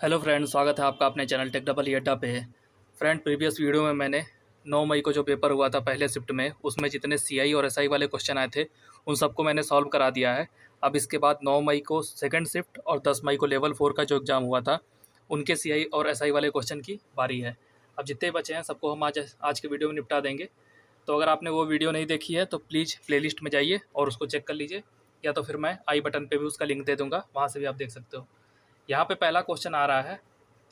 Hello friend, स्वागत है आपका अपने चैनल टेक डबल अड्डा पे। फ्रेंड, प्रीवियस वीडियो में मैंने 9 मई को जो पेपर हुआ था पहले शिफ्ट में, उसमें जितने सीआई और एसआई वाले क्वेश्चन आए थे उन सबको मैंने सॉल्व करा दिया है। अब इसके बाद 9 मई को सेकंड शिफ्ट और 10 मई को लेवल 4 का जो एग्ज़ाम हुआ था उनके सीआई और एसआई वाले क्वेश्चन की बारी है। अब जितने बचे हैं सबको हम आज के वीडियो में निपटा देंगे। तो अगर आपने वो वीडियो नहीं देखी है तो प्लीज़ प्लेलिस्ट में जाइए और उसको चेक कर लीजिए, या तो फिर मैं आई बटन पे भी उसका लिंक दे दूँगा, वहाँ से भी आप देख सकते हो। यहाँ पे पहला क्वेश्चन आ रहा है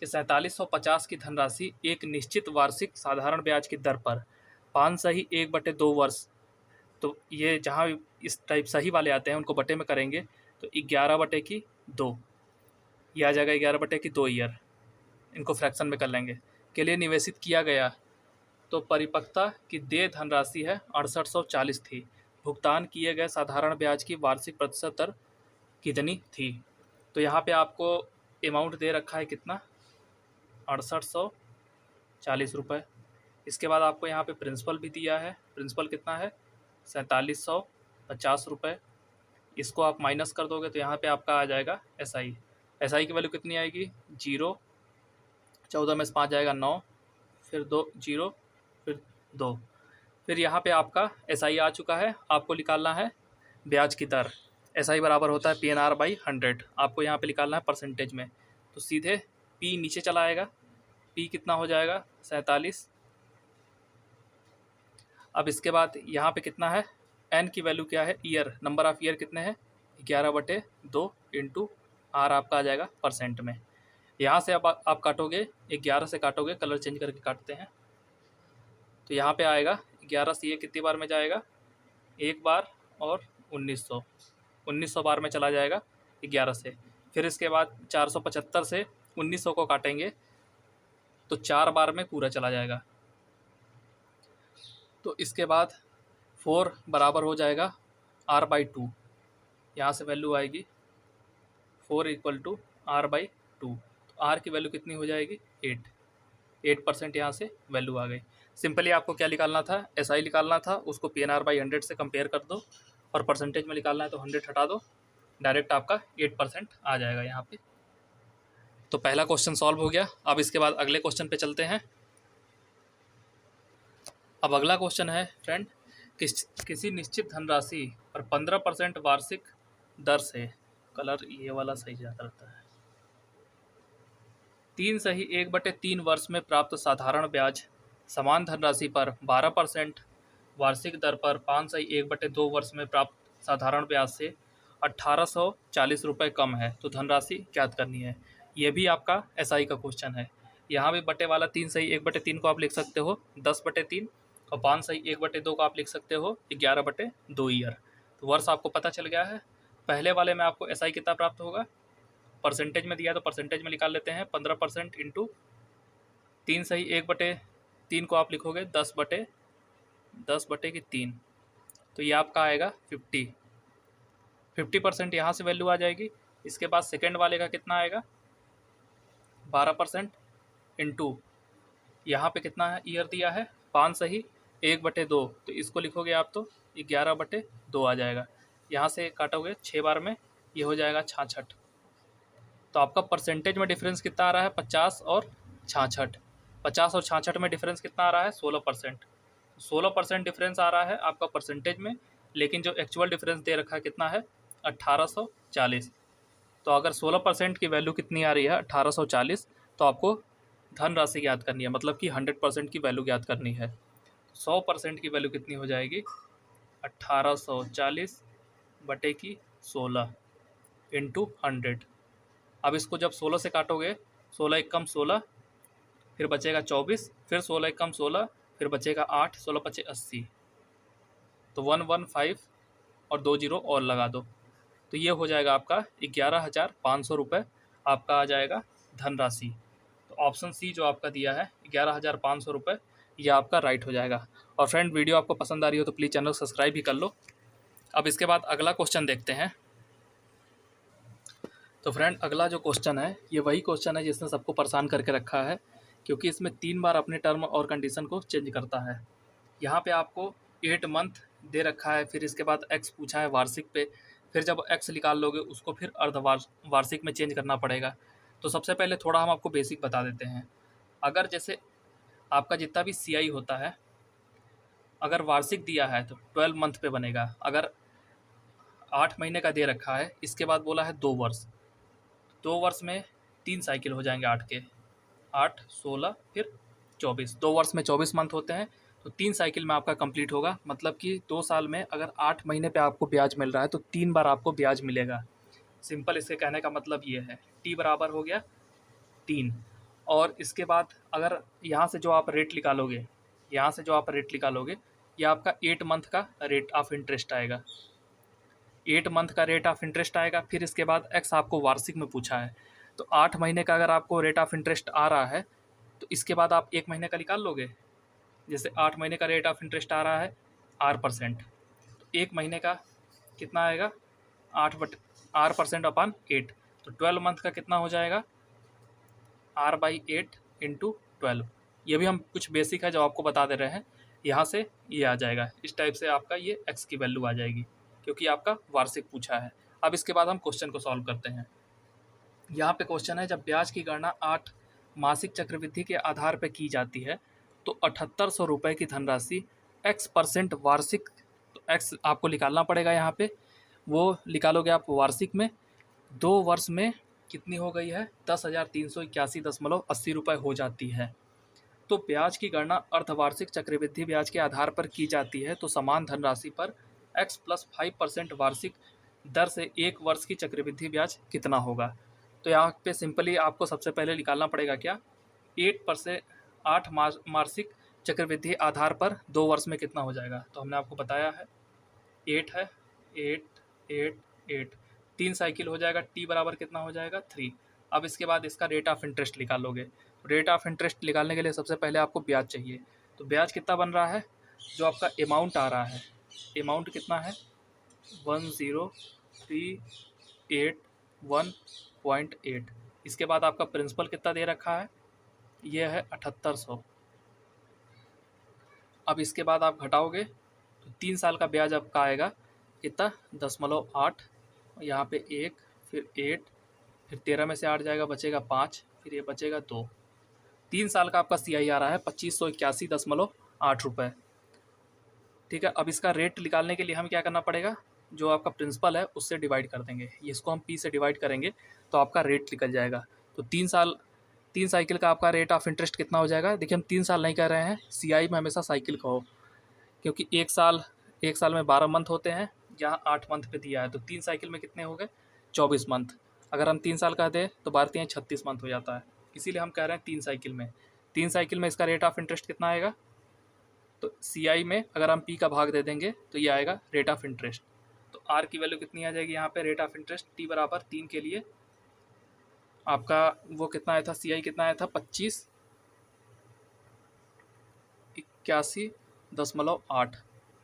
कि 4750 की धनराशि एक निश्चित वार्षिक साधारण ब्याज की दर पर 5 सही 1/2 वर्ष, तो ये जहाँ इस टाइप सही वाले आते हैं उनको बटे में करेंगे तो 11/2 ये आ जाएगा, 11/2 ईयर। इनको फ्रैक्शन में कर लेंगे। के लिए निवेशित किया गया तो परिपक्वता की देय धनराशि है 6840 थी। भुगतान किए गए साधारण ब्याज की वार्षिक प्रतिशत दर कितनी थी? तो यहाँ पे आपको अमाउंट दे रखा है कितना, 6840 रुपये। इसके बाद आपको यहाँ पे प्रिंसिपल भी दिया है। प्रिंसिपल कितना है, 4750 रुपये। इसको आप माइनस कर दोगे तो यहाँ पे आपका आ जाएगा एसआई। एसआई की वैल्यू कितनी आएगी, 0, 14 में से 5 जाएगा 9, फिर 2 0, फिर 2। फिर यहाँ पे आपका एसआई आ चुका है। आपको निकालना है ब्याज की दर। एसआई बराबर होता है PNR/100। आपको यहाँ पे निकालना है परसेंटेज में, तो सीधे पी नीचे चला आएगा। पी कितना हो जाएगा, 47। अब इसके बाद यहाँ पे कितना है, एन की वैल्यू क्या है, ईयर, नंबर ऑफ़ ईयर कितने हैं, 11/2 इंटू आर आपका आ जाएगा परसेंट में। यहाँ से अब आप काटोगे, 11 से काटोगे, कलर चेंज करके काटते हैं, तो यहाँ पे आएगा 11 से ये कितनी बार में जाएगा, एक बार, और 1900 बार में चला जाएगा 11 से। फिर इसके बाद 475 से 1900 को काटेंगे तो 4 बार में पूरा चला जाएगा। तो इसके बाद 4 बराबर हो जाएगा R/2। यहाँ से वैल्यू आएगी 4 = R/2। तो R की वैल्यू कितनी हो जाएगी, 8%। यहाँ से वैल्यू आ गई। सिंपली आपको क्या निकालना था, एसआई निकालना था, उसको PNR/100 से कंपेयर कर दो, और परसेंटेज में निकालना है तो 100 हटा दो, डायरेक्ट आपका 8% आ जाएगा यहाँ पे। तो पहला क्वेश्चन सॉल्व हो गया। अब इसके बाद अगले क्वेश्चन पे चलते हैं। अब अगला क्वेश्चन है फ्रेंड, किसी निश्चित धनराशि पर 15% वार्षिक दर से, कलर ये वाला सही जाता रहता है, 3 सही 1/3 वर्ष में प्राप्त साधारण ब्याज समान धनराशि पर 12% वार्षिक दर पर 5 सही 1/2 वर्ष में प्राप्त साधारण ब्याज से 1840 रुपये कम है, तो धनराशि ज्ञात करनी है। यह भी आपका एसआई का क्वेश्चन है। यहाँ भी बटे वाला 3 सही 1/3 को आप लिख सकते हो 10/3, और 5 सही 1/2 को आप लिख सकते हो 11/2 ईयर। तो वर्ष आपको पता चल गया है। पहले वाले में आपको एसआई कितना प्राप्त होगा, परसेंटेज में दिया तो परसेंटेज में निकाल लेते हैं, 15% इंटू 3 सही 1/3 को आप लिखोगे 10/3, तो ये आपका आएगा 50%। यहाँ से वैल्यू आ जाएगी। इसके बाद सेकेंड वाले का कितना आएगा, 12% इंटू यहाँ पे कितना है, ईयर दिया है 5 सही 1/2, तो इसको लिखोगे आप तो 11/2 आ जाएगा। यहाँ से काटोगे 6 बार में, ये हो जाएगा 66। तो आपका परसेंटेज में डिफरेंस कितना आ रहा है, 50 और 66। 50 और 66 में डिफरेंस कितना आ रहा है, 16%। 16% डिफरेंस आ रहा है आपका परसेंटेज में, लेकिन जो एक्चुअल डिफरेंस दे रखा है कितना है, 1840। तो अगर 16% की वैल्यू कितनी आ रही है, 1840, तो आपको धनराशि ज्ञात करनी है, मतलब कि 100% की वैल्यू ज्ञात करनी है। 100% की वैल्यू कितनी हो जाएगी, 1840/16 इंटू 100। अब इसको जब 16 से काटोगे, 16 एकम 16, फिर बचेगा 24, फिर 16 एकम 16, फिर बचेगा 8, 16 × 5 = 80, तो 115 और 2 जीरो और लगा दो, तो ये हो जाएगा आपका 11,500 रुपये आपका आ जाएगा धनराशि। तो ऑप्शन सी जो आपका दिया है 11,500 रुपये, ये आपका राइट हो जाएगा। और फ्रेंड, वीडियो आपको पसंद आ रही हो तो प्लीज़ चैनल सब्सक्राइब भी कर लो। अब इसके बाद अगला क्वेश्चन देखते हैं। तो फ्रेंड, अगला जो क्वेश्चन है ये वही क्वेश्चन है जिसने सबको परेशान करके रखा है, क्योंकि इसमें 3 बार अपने टर्म और कंडीशन को चेंज करता है। यहाँ पे आपको 8 मंथ दे रखा है, फिर इसके बाद एक्स पूछा है वार्षिक पे, फिर जब एक्स निकाल लोगे उसको फिर वार्षिक में चेंज करना पड़ेगा। तो सबसे पहले थोड़ा हम आपको बेसिक बता देते हैं। अगर जैसे आपका जितना भी CI होता है, अगर वार्षिक दिया है तो 12 मंथ पे बनेगा। अगर 8 महीने का दे रखा है, इसके बाद बोला है 2 वर्ष, 2 वर्ष में 3 साइकिल हो जाएंगे 8 के, 8, 16 फिर 24, 2 वर्ष में 24 मंथ होते हैं, तो 3 साइकिल में आपका कंप्लीट होगा। मतलब कि 2 साल में अगर 8 महीने पे आपको ब्याज मिल रहा है तो 3 बार आपको ब्याज मिलेगा। सिंपल इसके कहने का मतलब ये है, टी बराबर हो गया 3। और इसके बाद अगर यहाँ से जो आप रेट निकालोगे, यहाँ से जो आप रेट निकालोगे, ये आपका 8 मंथ का रेट ऑफ इंटरेस्ट आएगा, 8 मंथ का रेट ऑफ इंटरेस्ट आएगा। फिर इसके बाद एक्स आपको वार्षिक में पूछा है, तो 8 महीने का अगर आपको रेट ऑफ इंटरेस्ट आ रहा है तो इसके बाद आप 1 महीने का निकाल लोगे। जैसे 8 महीने का रेट ऑफ इंटरेस्ट आ रहा है R%, तो 1 महीने का कितना आएगा, 8R% अपॉन 8, तो 12 मंथ का कितना हो जाएगा, R/8 इंटू 12। ये भी हम कुछ बेसिक है जो आपको बता दे रहे हैं, यहाँ से ये आ जाएगा। इस टाइप से आपका ये एक्स की वैल्यू आ जाएगी, क्योंकि आपका वार्षिक पूछा है। अब इसके बाद हम क्वेश्चन को सॉल्व करते हैं। यहाँ पे क्वेश्चन है, जब ब्याज की गणना 8 मासिक चक्रवृद्धि के आधार पर की जाती है तो 7800 रुपये की धनराशि X% वार्षिक, तो एक्स आपको निकालना पड़ेगा यहाँ पे, वो निकालोगे आप वार्षिक में। 2 वर्ष में कितनी हो गई है, 10,381.80 रुपये हो जाती है। तो ब्याज की गणना अर्धवार्षिक चक्रवृद्धि ब्याज के आधार पर की जाती है, तो समान धनराशि पर X + 5% वार्षिक दर से 1 वर्ष की चक्रवृद्धि ब्याज कितना होगा। तो यहाँ पे सिंपली आपको सबसे पहले निकालना पड़ेगा क्या, 8 मासिक चक्रवृद्धि आधार पर 2 वर्ष में कितना हो जाएगा। तो हमने आपको बताया है 8 है, 8 8 8, 3 साइकिल हो जाएगा, टी बराबर कितना हो जाएगा 3। अब इसके बाद इसका रेट ऑफ इंटरेस्ट निकालोगे। रेट ऑफ इंटरेस्ट निकालने के लिए सबसे पहले आपको ब्याज चाहिए, तो ब्याज कितना बन रहा है, जो आपका अमाउंट आ रहा है, अमाउंट कितना है 10381.8। इसके बाद आपका प्रिंसिपल कितना दे रखा है, ये है 7800। अब इसके बाद आप घटाओगे तो 3 साल का ब्याज आपका आएगा कितना, 10.8, यहाँ पे 1, फिर 8, फिर 13 में से 8 जाएगा, बचेगा 5, फिर ये बचेगा 2। 3 साल का आपका CI आ रहा है 2581.8 रुपये। ठीक है। अब इसका रेट निकालने के लिए हम क्या करना पड़ेगा, जो आपका प्रिंसिपल है उससे डिवाइड कर देंगे, इसको हम P से डिवाइड करेंगे तो आपका रेट निकल जाएगा। तो 3 साइकिल का आपका रेट ऑफ इंटरेस्ट कितना हो जाएगा। देखिए हम 3 साल नहीं कर रहे हैं, CI में हमेशा साइकिल कहो, क्योंकि एक साल में 12 मंथ होते हैं, यहाँ 8 मंथ पे दिया है, तो 3 साइकिल में कितने हो गए 24 मंथ। अगर हम 3 साल का दें तो 12 36 मंथ हो जाता है, इसीलिए हम कह रहे हैं 3 साइकिल में। 3 साइकिल में इसका रेट ऑफ इंटरेस्ट कितना आएगा, तो CI में अगर हम P का भाग दे देंगे तो ये आएगा रेट ऑफ इंटरेस्ट। तो R की वैल्यू कितनी आ जाएगी यहाँ पे, रेट ऑफ इंटरेस्ट T बराबर 3 के लिए आपका वो कितना आया था, CI कितना आया था 2581.8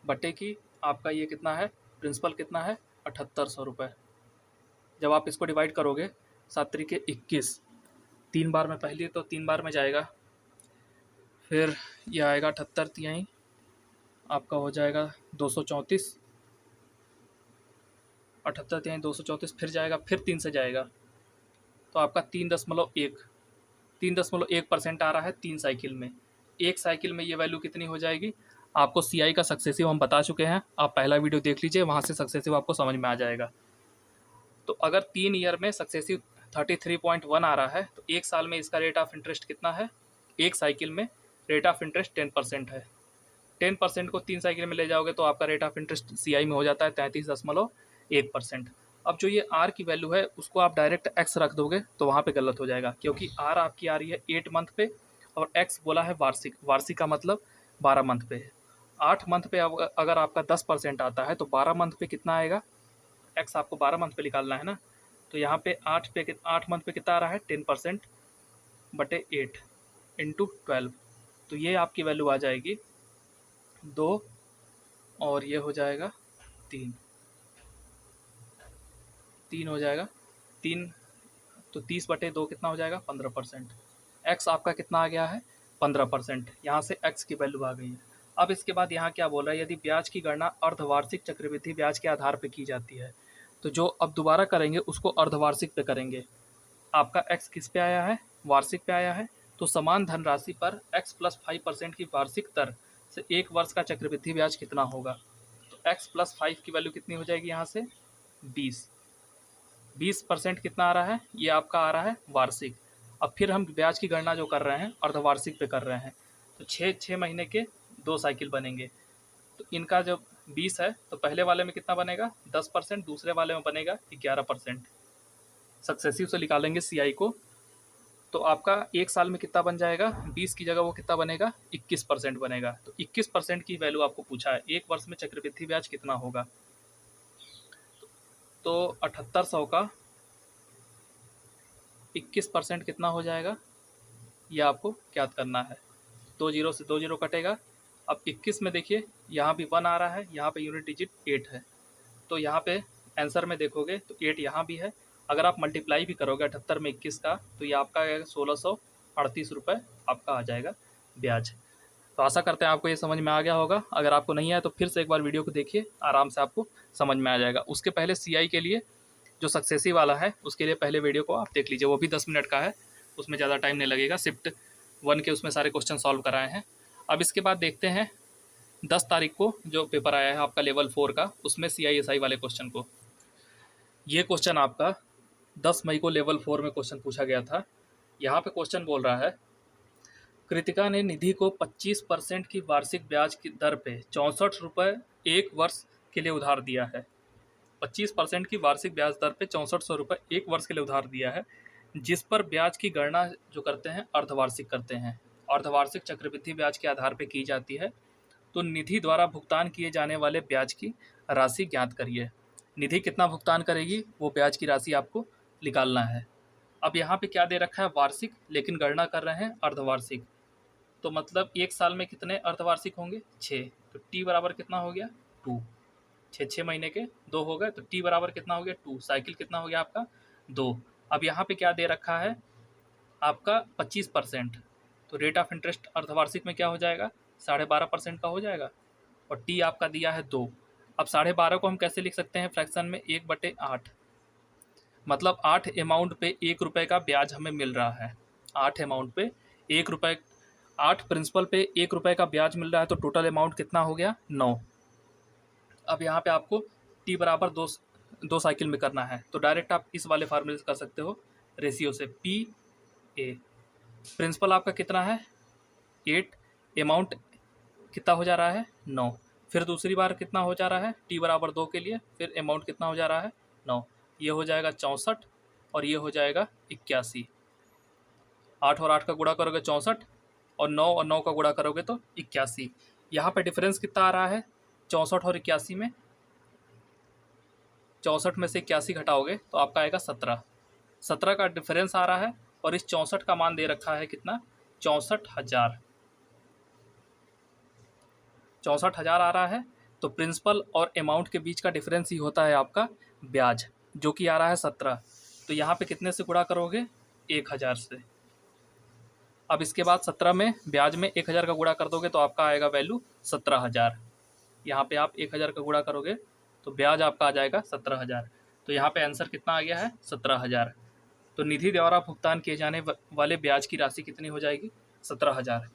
बटे की आपका ये कितना है, प्रिंसिपल कितना है 7800 रुपये। जब आप इसको डिवाइड करोगे 7 तरीके 21, 3 बार में पहले तो 3 बार में जाएगा, फिर यह आएगा 78 तिहाई आपका हो जाएगा 234, 78 तिहाई 234, फिर जाएगा, फिर 3 से जाएगा, तो आपका 3.1% आ रहा है 3 साइकिल में। एक साइकिल में ये वैल्यू कितनी हो जाएगी, आपको CI का सक्सेसिव हम बता चुके हैं, आप पहला वीडियो देख लीजिए, वहाँ से सक्सेसिव आपको समझ में आ जाएगा। तो अगर 3 ईयर में सक्सेसिव 33.1 आ रहा है, तो 1 साल में इसका रेट ऑफ इंटरेस्ट कितना है, एक साइकिल में रेट ऑफ इंटरेस्ट 10% है। 10% को 3 साइकिल में ले जाओगे तो आपका रेट ऑफ इंटरेस्ट CI में हो जाता है 33.1%। अब जो ये R की वैल्यू है उसको आप डायरेक्ट X रख दोगे तो वहाँ पे गलत हो जाएगा, क्योंकि R आपकी आ रही है 8 मंथ पे और X बोला है वार्षिक, वार्षिक का मतलब 12 मंथ पे है। 8 मंथ पे अगर आपका 10% आता है तो 12 मंथ पे कितना आएगा, X आपको 12 मंथ पे निकालना है ना, तो यहाँ पे 8 मंथ पे कितना आ रहा है 10% बटे 8 इंटू 12, तो ये आपकी वैल्यू आ जाएगी 2 और ये हो जाएगा 3 हो जाएगा 3, तो 30/2 कितना हो जाएगा 15%। X आपका कितना आ गया है 15%, यहाँ से X की वैल्यू आ गई है। अब इसके बाद यहाँ क्या बोल रहा है, यदि ब्याज की गणना अर्धवार्षिक चक्रवृद्धि ब्याज के आधार पर की जाती है, तो जो अब दोबारा करेंगे उसको अर्धवार्षिक पे करेंगे। आपका x किस पे आया है, वार्षिक पे आया है। तो समान धनराशि पर x प्लस 5% की वार्षिक दर से एक वर्ष का चक्रवृद्धि ब्याज कितना होगा। तो x प्लस 5 की वैल्यू कितनी हो जाएगी यहाँ से 20% कितना आ रहा है, ये आपका आ रहा है वार्षिक। अब फिर हम ब्याज की गणना जो कर रहे हैं अर्धवार्षिक पे कर रहे हैं, तो 6 महीने के 2 साइकिल बनेंगे। तो इनका जब 20 है तो पहले वाले में कितना बनेगा 10%, दूसरे वाले में बनेगा 11%। सक्सेसिव से निकालेंगे CI को, तो आपका एक साल में कितना बन जाएगा, 20 की जगह वो कितना बनेगा 21% बनेगा। तो 21% की वैल्यू आपको पूछा है, एक वर्ष में चक्रवृद्धि ब्याज कितना होगा। तो 7800 का 21% कितना हो जाएगा, ये आपको ज्ञात करना है। 2 जीरो से 2 जीरो कटेगा। अब 21 में देखिए यहाँ भी 1 आ रहा है, यहाँ पे यूनिट डिजिट 8 है, तो यहाँ पे आंसर में देखोगे तो 8 यहाँ भी है। अगर आप मल्टीप्लाई भी करोगे 78 में 21 का, तो ये आपका 1638 रुपये आपका आ जाएगा ब्याज। तो आशा करते हैं आपको ये समझ में आ गया होगा। अगर आपको नहीं आया तो फिर से एक बार वीडियो को देखिए, आराम से आपको समझ में आ जाएगा। उसके पहले CI के लिए जो सक्सेसिव वाला है उसके लिए पहले वीडियो को आप देख लीजिए, वो भी 10 मिनट का है, उसमें ज़्यादा टाइम नहीं लगेगा। शिफ्ट 1 के उसमें सारे क्वेश्चन सॉल्व कराए हैं। अब इसके बाद देखते हैं 10 तारीख को जो पेपर आया है आपका लेवल 4 का, उसमें CI/SI वाले क्वेश्चन को। ये क्वेश्चन आपका 10 मई को लेवल 4 में क्वेश्चन पूछा गया था। यहाँ पे क्वेश्चन बोल रहा है, कृतिका ने निधि को 25% की वार्षिक ब्याज की दर पे 64 रुपये एक वर्ष के लिए उधार दिया है। 25% की वार्षिक ब्याज दर पे 6400 रुपये एक वर्ष के लिए उधार दिया है, जिस पर ब्याज की गणना जो करते हैं अर्धवार्षिक करते हैं। अर्धवार्षिक चक्रवृद्धि ब्याज के आधार पर की जाती है। तो निधि द्वारा भुगतान किए जाने वाले ब्याज की राशि ज्ञात करिए। निधि कितना भुगतान करेगी वो ब्याज की राशि आपको निकालना है। अब यहाँ पे क्या दे रखा है वार्षिक, लेकिन गणना कर रहे हैं अर्धवार्षिक। तो मतलब एक साल में कितने अर्धवार्षिक होंगे 6, तो T बराबर कितना हो गया 2। 6 महीने के 2 हो गए, तो T बराबर कितना हो गया 2। साइकिल कितना हो गया आपका 2। अब यहाँ पे क्या दे रखा है आपका 25%, तो रेट ऑफ इंटरेस्ट अर्धवार्षिक में क्या हो जाएगा 12.5% का हो जाएगा, और T आपका दिया है 2। अब 12.5 को हम कैसे लिख सकते हैं फ्रैक्शन में 1/8, मतलब 8 अमाउंट पे 1 रुपये का ब्याज हमें मिल रहा है। 8 अमाउंट पे 1 रुपये, 8 प्रिंसिपल पे 1 रुपये का ब्याज मिल रहा है, तो टोटल अमाउंट कितना हो गया 9। अब यहाँ पे आपको T बराबर 2 साइकिल में करना है, तो डायरेक्ट आप इस वाले फार्मूले से कर सकते हो रेशियो से। PA प्रिंसिपल आपका कितना है 8, अमाउंट कितना हो जा रहा है 9, फिर दूसरी बार कितना हो जा रहा है T बराबर 2 के लिए, फिर अमाउंट कितना हो जा रहा है 9, ये हो जाएगा 64 और ये हो जाएगा 81। 8 और 8 का गुणा करोगे 64, और 9 और 9 का गुणा करोगे तो 81। यहाँ पे डिफरेंस कितना आ रहा है 64 और 81 में, 64 में से 81 घटाओगे तो आपका आएगा 17। 17 का डिफरेंस आ रहा है, और इस 64 का मान दे रखा है कितना 64,000। 64,000 आ रहा है, तो प्रिंसिपल और अमाउंट के बीच का डिफरेंस ही होता है आपका ब्याज, जो कि आ रहा है 17। तो यहाँ पे कितने से गुणा करोगे 1000 से। अब इसके बाद 17 में ब्याज में 1000 का गुणा कर दोगे तो आपका आएगा वैल्यू 17,000। यहाँ पे आप 1000 का गुणा करोगे तो ब्याज आपका आ जाएगा 17,000। तो यहाँ पे आंसर कितना आ गया है 17,000। तो निधि द्वारा भुगतान किए जाने वाले ब्याज की राशि कितनी हो जाएगी 17,000।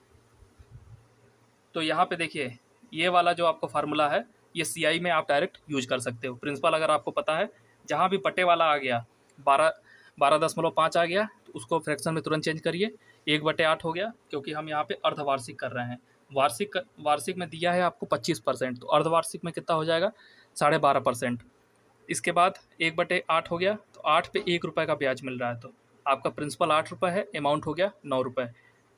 तो यहाँ पे देखिए ये वाला जो आपको फार्मूला है ये CI में आप डायरेक्ट यूज कर सकते हो। प्रिंसिपल अगर आपको पता है, जहाँ भी बटे वाला आ गया 12.5 आ गया, तो उसको फ्रैक्शन में तुरंत चेंज करिए, 1/8 हो गया, क्योंकि हम यहाँ पे अर्धवार्षिक कर रहे हैं। वार्षिक में दिया है आपको 25%, तो अर्धवार्षिक में कितना हो जाएगा 12.5%। इसके बाद 1/8 हो गया, तो 8 पे 1 रुपये का ब्याज मिल रहा है, तो आपका प्रिंसिपल 8 रुपये है, अमाउंट हो गया 9 रुपये।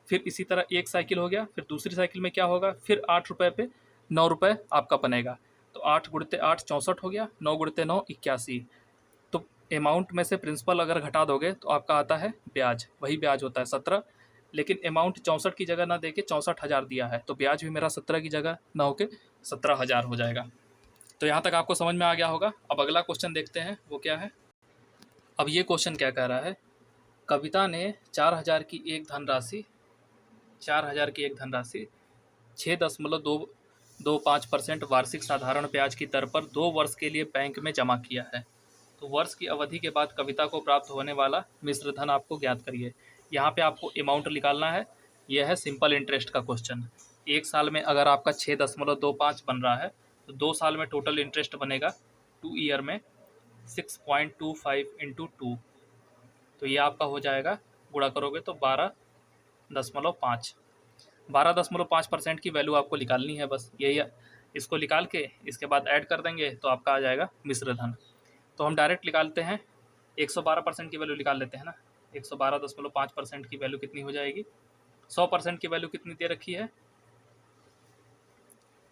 फिर इसी तरह एक साइकिल हो गया, फिर दूसरी साइकिल में क्या होगा, फिर 8 रुपये पे 9 रुपये आपका बनेगा, तो 8 गुणते 8 64 हो गया, 9 गुणते 9 81। तो अमाउंट में से प्रिंसिपल अगर घटा दोगे तो आपका आता है ब्याज, वही ब्याज होता है 17, लेकिन अमाउंट 64 की जगह ना देके 64,000 दिया है, तो ब्याज भी मेरा 17 की जगह ना होके 17,000 हो जाएगा। तो यहाँ तक आपको समझ में आ गया होगा। अब अगला क्वेश्चन देखते हैं वो क्या है। अब ये क्वेश्चन क्या कह रहा है, कविता ने 4,000 की एक धनराशि 6.225% वार्षिक साधारण ब्याज की दर पर 2 वर्ष के लिए बैंक में जमा किया है। तो वर्ष की अवधि के बाद कविता को प्राप्त होने वाला मिश्र धन आपको ज्ञात करिए। यहाँ पे आपको अमाउंट निकालना है। यह है सिंपल इंटरेस्ट का क्वेश्चन। एक साल में अगर आपका 6.25 बन रहा है तो 2 साल में टोटल इंटरेस्ट बनेगा 2 ईयर में 6.25 इंटू 2, तो ये आपका हो जाएगा, गुणा करोगे तो 12.5। 12.5% की वैल्यू आपको निकालनी है, बस यही। इसको निकाल के इसके बाद ऐड कर देंगे तो आपका आ जाएगा मिश्र धन। तो हम डायरेक्ट निकालते हैं, 112% की वैल्यू निकाल लेते हैं ना। 112.5% की वैल्यू कितनी हो जाएगी? 100% की वैल्यू कितनी दे रखी है?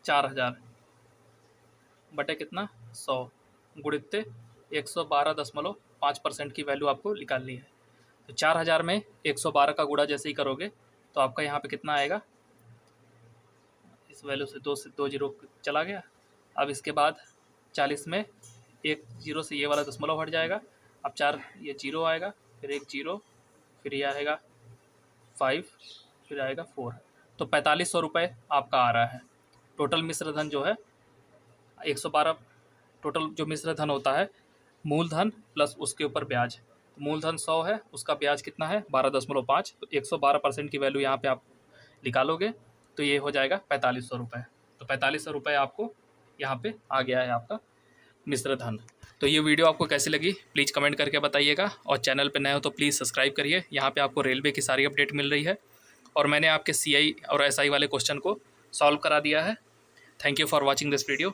4000 बटे कितना? 100 गुणित 112.5% की वैल्यू आपको निकालनी है। तो 4000 में 112 का गुणा जैसे ही करोगे तो आपका यहाँ पे कितना आएगा? इस वैल्यू से 2 जीरो चला गया। अब इसके बाद 40 में 1 जीरो से ये वाला दशमलव हट जाएगा। अब 4 ये जीरो आएगा, फिर 1 जीरो, फिर ये आएगा 5, फिर आएगा 4। तो 4500 रुपये आपका आ रहा है। टोटल मिश्र धन जो है 112, टोटल जो मिश्र धन होता है मूलधन प्लस उसके ऊपर ब्याज। तो मूलधन 100 है, उसका ब्याज कितना है? 12.5। तो 112% की वैल्यू यहाँ पे आप निकालोगे तो ये हो जाएगा 4500 रुपये। तो 4500 रुपये आपको यहाँ पे आ गया है आपका मिश्र धन। तो ये वीडियो आपको कैसी लगी प्लीज़ कमेंट करके बताइएगा, और चैनल पे नए हो तो प्लीज़ सब्सक्राइब करिए। यहाँ पे आपको रेलवे की सारी अपडेट मिल रही है, और मैंने आपके CI और SI वाले क्वेश्चन को सॉल्व करा दिया है। Thank you for watching this video.